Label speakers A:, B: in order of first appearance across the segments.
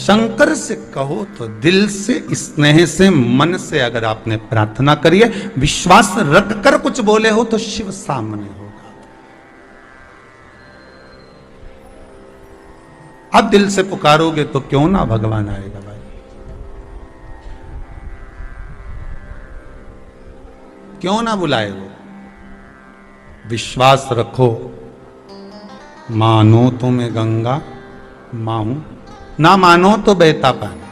A: शंकर से कहो तो दिल से, स्नेह से, मन से अगर आपने प्रार्थना करी है, विश्वास रख कर कुछ बोले हो तो शिव सामने होगा। अब दिल से पुकारोगे तो क्यों ना भगवान आएगा भाई। क्यों ना बुलाए वो। विश्वास रखो, मानो तो मैं गंगा मां हूं, ना मानो तो बहता पानी।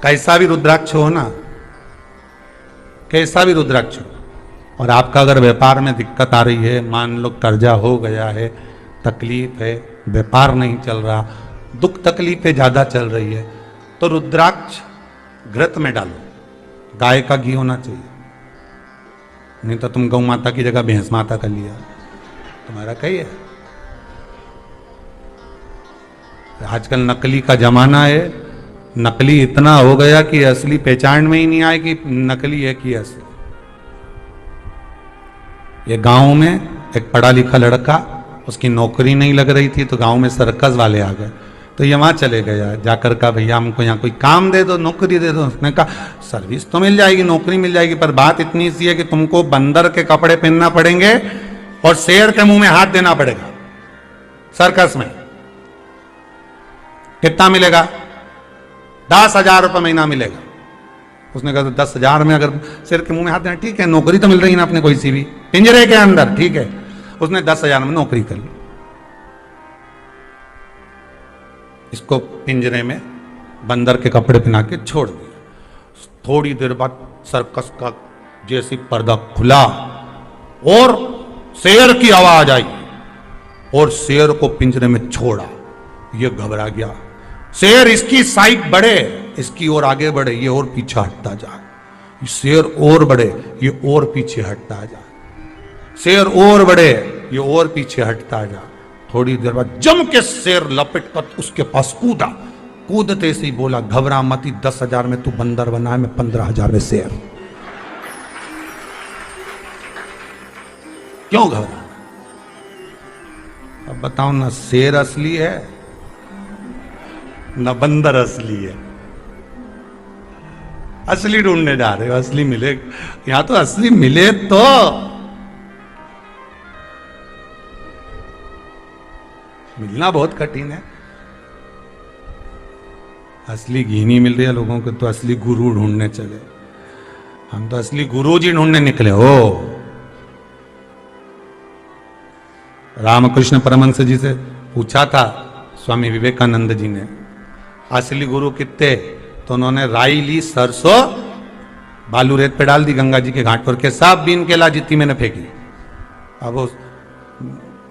A: कैसा भी रुद्राक्ष हो ना, कैसा भी रुद्राक्ष हो, और आपका अगर व्यापार में दिक्कत आ रही है, मान लो कर्जा हो गया है, तकलीफ है, व्यापार नहीं चल रहा, दुख तकलीफें ज्यादा चल रही है, तो रुद्राक्ष घृत में डालो। गाय का घी होना चाहिए, नहीं तो तुम गौ माता की जगह भैंस माता का लिया, तुम्हारा कही है। आजकल नकली का जमाना है, नकली इतना हो गया कि असली पहचान में ही नहीं आए कि नकली है कि असली। ये गांव में एक पढ़ा लिखा लड़का, उसकी नौकरी नहीं लग रही थी, तो गांव में सर्कस वाले आ गए, तो ये वहां चले गया, जाकर कहा भैया हमको यहाँ कोई काम दे दो, नौकरी दे दो। उसने कहा सर्विस तो मिल जाएगी, नौकरी मिल जाएगी, पर बात इतनी सी है कि तुमको बंदर के कपड़े पहनना पड़ेंगे और शेर के मुंह में हाथ देना पड़ेगा सर्कस में। कितना मिलेगा? 10,000 रुपये महीना मिलेगा। उसने कहा तो 10,000 में अगर शेर के मुंह में हाथ देना, ठीक है, नौकरी तो मिल रही है ना अपने कोई सी भी, पिंजरे के अंदर, ठीक है। उसने 10,000 में नौकरी कर ली। इसको पिंजरे में बंदर के कपड़े पहना के छोड़ दिया। थोड़ी देर बाद सर्कस का जैसी पर्दा खुला और शेर की आवाज आई और शेर को पिंजरे में छोड़ा। ये घबरा गया। शेर इसकी साइड बढ़े, इसकी ओर आगे बढ़े, ये और पीछे हटता जा, शेर और बढ़े, ये और पीछे हटता जा, शेर और बढ़े, ये और पीछे हटता जा। थोड़ी देर बाद जम के शेर लपेट कर उसके पास कूदा। कूदते से ही बोला घबरा मती, 10,000 में तू बंदर बना है, मैं 15,000 में शेर। क्यों घबरा? अब बताओ ना, शेर असली है ना बंदर असली है? असली ढूंढने जा रहे हो, असली मिले यहां तो असली मिले तो मिलना बहुत कठिन है। असली घी नहीं मिल रही है लोगों को, तो असली गुरु ढूंढने चले। हम तो असली गुरु जी ढूंढने निकले हो। रामकृष्ण परमहंस जी से पूछा था स्वामी विवेकानंद जी ने, असली गुरु कितने? तो उन्होंने राई ली, सरसों, बालू रेत पे डाल दी गंगा जी के घाट पर के, सब बीन के ला, जितनी मैंने फेंकी। अब उस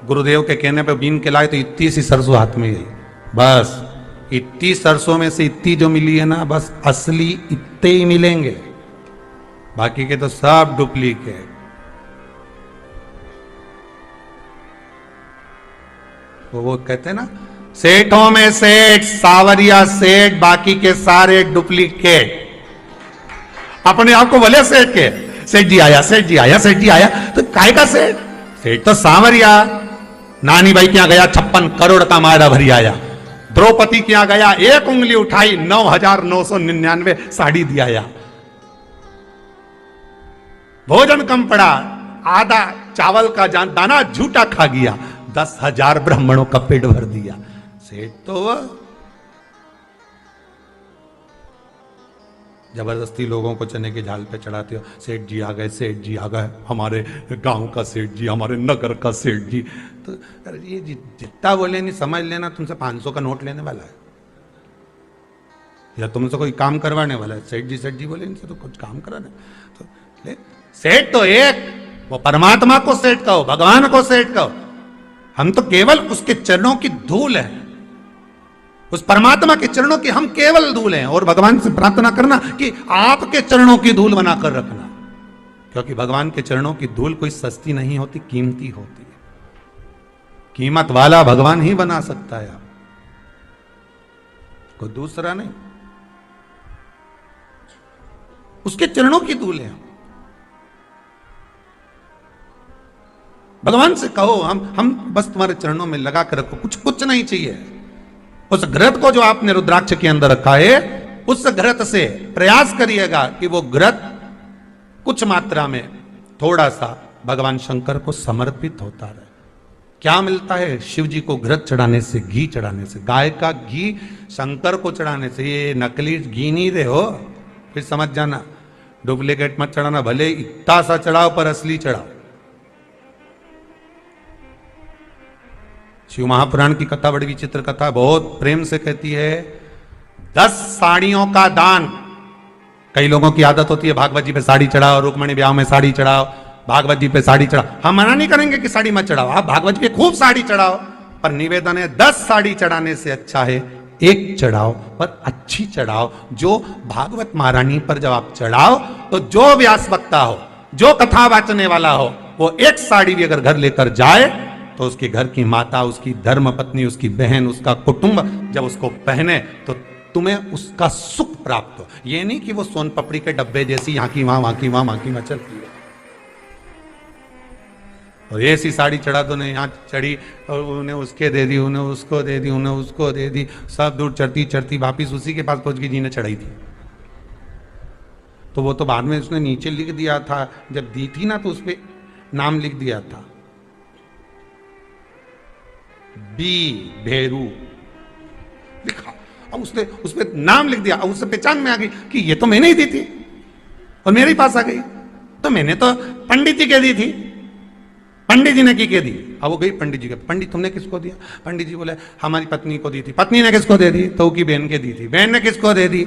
A: गुरुदेव के कहने पे बीन के लाए तो इतनी सी सरसों हाथ में गई, बस इतनी सरसों में से इतनी जो मिली है ना, बस असली इतने ही मिलेंगे, बाकी के तो सब डुप्लीकेट। वो कहते हैं ना, सेठों में सेठ, सावरिया सेठ, बाकी के सारे डुप्लीकेट। अपने आप को भले सेठ के, सेठ जी आया, सेठ जी आया, सेठ जी आया, तो काय का सेठ? सेठ तो सावरिया। नानी भाई के यहां गया, 56 करोड़ का मायरा भरी आया। द्रौपदी के यहां गया, एक उंगली उठाई, 9,999 साड़ी दिया। भोजन कम पड़ा, आधा चावल का दाना झूठा खा गया, 10,000 ब्राह्मणों का पेट भर दिया। सेठ तो वह जबरदस्ती लोगों को चने के झाल पे चढ़ाते हो, सेठ जी आ गए, सेठ जी आ गए, हमारे गांव का सेठ जी, हमारे नगर का सेठ जी। तो ये जितना बोले नहीं समझ लेना, तुमसे 500 का नोट लेने वाला है या तुमसे कोई काम करवाने वाला है। सेठ जी बोले, इनसे तो कुछ काम कराना। तो सेठ तो एक, वो परमात्मा को सेठ कहो, भगवान को सेठ कहो। हम तो केवल उसके चरणों की धूल है, उस परमात्मा के चरणों की हम केवल धूल हैं। और भगवान से प्रार्थना करना कि आपके चरणों की धूल बनाकर रखना, क्योंकि भगवान के चरणों की धूल कोई सस्ती नहीं होती, कीमती होती है। कीमत वाला भगवान ही बना सकता है, आप कोई दूसरा नहीं। उसके चरणों की धूल है। भगवान से कहो, हम बस तुम्हारे चरणों में लगा कर रखो, कुछ नहीं चाहिए। उस घृत को जो आपने रुद्राक्ष के अंदर रखा है, उस घृत से प्रयास करिएगा कि वो घृत कुछ मात्रा में थोड़ा सा भगवान शंकर को समर्पित होता रहे। क्या मिलता है शिव जी को घृत चढ़ाने से, घी चढ़ाने से? गाय का घी शंकर को चढ़ाने से। ये नकली घी नहीं दे हो, फिर समझ जाना। डुप्लीकेट मत चढ़ाना, भले इतना सा चढ़ाओ पर असली चढ़ाओ। शिव महापुराण की कथा बड़ी विचित्र कथा, बहुत प्रेम से कहती है 10 साड़ियों का दान। कई लोगों की आदत होती है भागवत जी पे साड़ी चढ़ाओ, रुक्मणी ब्याह में साड़ी चढ़ाओ, भागवत जी पे साड़ी चढ़ाओ। हम मना नहीं करेंगे कि साड़ी मत चढ़ाओ, आप भागवत जी पे खूब साड़ी चढ़ाओ, पर निवेदन है 10 साड़ी चढ़ाने से अच्छा है एक चढ़ाओ, पर अच्छी चढ़ाओ। जो भागवत महारानी पर जब आप चढ़ाओ तो जो व्यास वक्ता हो, जो कथा वाचने वाला हो, वो एक साड़ी भी अगर घर लेकर जाए तो उसके घर की माता, उसकी धर्म पत्नी, उसकी बहन, उसका कुटुंब जब उसको पहने तो तुम्हें उसका सुख प्राप्त हो। ये नहीं कि वो सोन पपड़ी के डब्बे जैसी यहाँ की वहां, वहां की वहां, वहां की वहां चलती है। और ऐसी साड़ी चढ़ा दो, ने यहाँ चढ़ी और उन्हें उसके दे दी, उन्हें उसको दे दी, उन्हें उसको दे दी, सब दूर चढ़ती चढ़ती वापिस उसी के पास पहुंच गई जी ने चढ़ाई थी। तो वो तो बाद में उसने नीचे लिख दिया था, जब दी थी ना तो उस पर नाम लिख दिया था, बी भेरू लिखा। अब उसने उस पर नाम लिख दिया, अब उससे पहचान में आ गई कि ये तो मैंने ही दी थी और मेरे पास आ गई। तो मैंने तो पंडित जी के दी थी, पंडित जी ने की के दी। अब वो गई पंडित जी के, पंडित तुमने किसको दिया? पंडित जी बोले हमारी पत्नी को दी थी। पत्नी ने किसको दे दी? तो की बहन के दी थी। बहन ने किसको दे दी?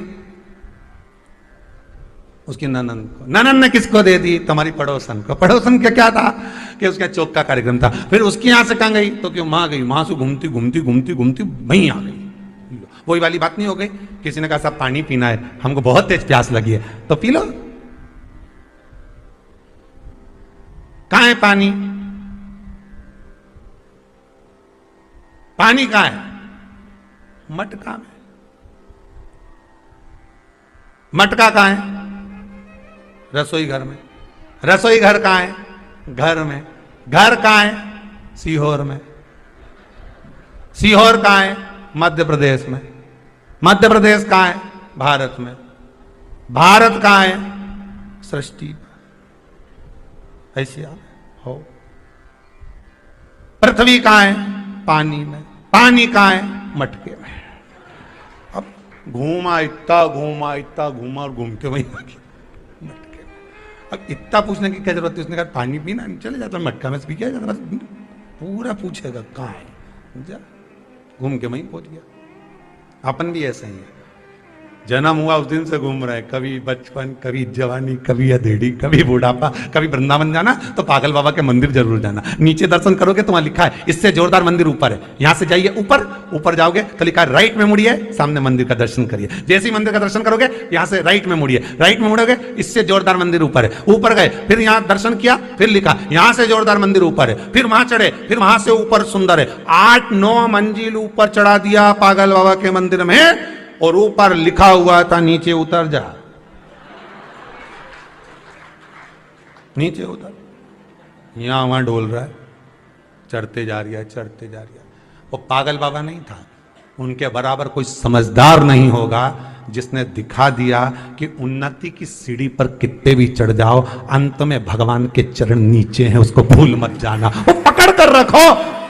A: उसकी ननन को। ननन ने किसको दे दी? तुम्हारी पड़ोसन को। पड़ोसन का क्या था कि उसका चौक का कार्यक्रम था। फिर उसकी यहां से कहां गई? तो क्यों वहां गई, वहां से घूमती घूमती घूमती घूमती वहीं आ गई। वही वाली बात नहीं हो गई? किसी ने कहा साहब पानी पीना है, हमको बहुत तेज प्यास लगी है, तो पी लो। कहां है पानी? पानी कहां है? मटका में। मटका कहां है? रसोई घर में। रसोई घर कहां है? घर में। घर कहां है? सीहोर में। सीहोर कहां है? मध्य प्रदेश में। मध्य प्रदेश कहां है? भारत में। भारत कहां है? सृष्टि। ऐसे हो। पृथ्वी कहां है? पानी में। पानी कहां है? मटके में। अब घूमा इतना घूमा और घूम के वहीं मटके में। अब इतना पूछने की क्या जरूरत है? उसने कहा पानी पीना, चले जाता मटका में से पी के जाता। पूरा पूछेगा कहां है, जा घूम के वहीं पहुंच गया। अपन भी ऐसे ही है, जन्म हुआ उस दिन से घूम रहे, कभी बचपन, कभी जवानी, कभी अधेड़ी, कभी बुढ़ापा, कभी वृंदावन जाना तो पागल बाबा के मंदिर जरूर जाना। नीचे दर्शन करोगे तो वहां लिखा है इससे जोरदार मंदिर ऊपर है, यहां से जाइए ऊपर, ऊपर जाओगे तो लिखा है राइट में मुड़िए, सामने मंदिर का दर्शन करिए। जैसे ही मंदिर का दर्शन करोगे यहां से राइट में मुड़िए, राइट में मुड़ोगे इससे जोरदार मंदिर ऊपर है। ऊपर गए, फिर यहां दर्शन किया, फिर लिखा यहां से जोरदार मंदिर ऊपर है। फिर वहां चढ़े, फिर वहां से ऊपर सुंदर है। 8-9 मंजिल ऊपर चढ़ा दिया पागल बाबा के मंदिर में, और ऊपर लिखा हुआ था नीचे उतर जा। नीचे उतर, यहां वहां डोल रहा है, चढ़ते जा रही है, चढ़ते जा रही है। वो पागल बाबा नहीं था, उनके बराबर कोई समझदार नहीं होगा जिसने दिखा दिया कि उन्नति की सीढ़ी पर कितने भी चढ़ जाओ, अंत में भगवान के चरण नीचे हैं, उसको भूल मत जाना। वो पकड़ कर रखो,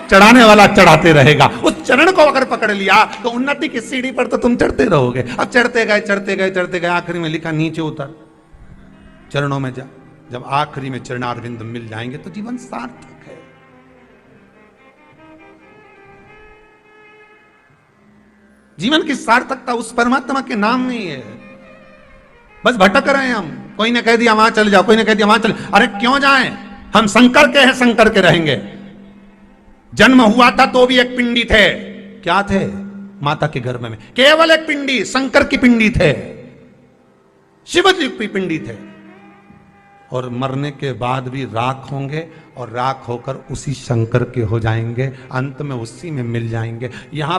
A: चढ़ाने वाला चढ़ाते रहेगा। उस चरण को अगर पकड़ लिया तो उन्नति की सीढ़ी पर तो तुम चढ़ते रहोगे। अब चढ़ते गए, चढ़ते गए, चढ़ते गए, आखिरी में लिखा नीचे उतर, चरणों में जा। जब आखिरी में चरणारविंद मिल जाएंगे तो जीवन सार्थक है। जीवन की सार्थकता उस परमात्मा के नाम में ही है। बस भटक रहे हैं हम। कोई ने कह दिया वहां चले जाओ, कोई ने कह दिया वहां चले, अरे क्यों जाएं? हम शंकर के हैं, शंकर के रहेंगे। जन्म हुआ था तो भी एक पिंडी थे। क्या थे? माता के गर्भ में केवल एक पिंडी, शंकर की पिंडी थे, शिव जी की पिंडी थे। और मरने के बाद भी राख होंगे, और राख होकर उसी शंकर के हो जाएंगे, अंत में उसी में मिल जाएंगे। यहां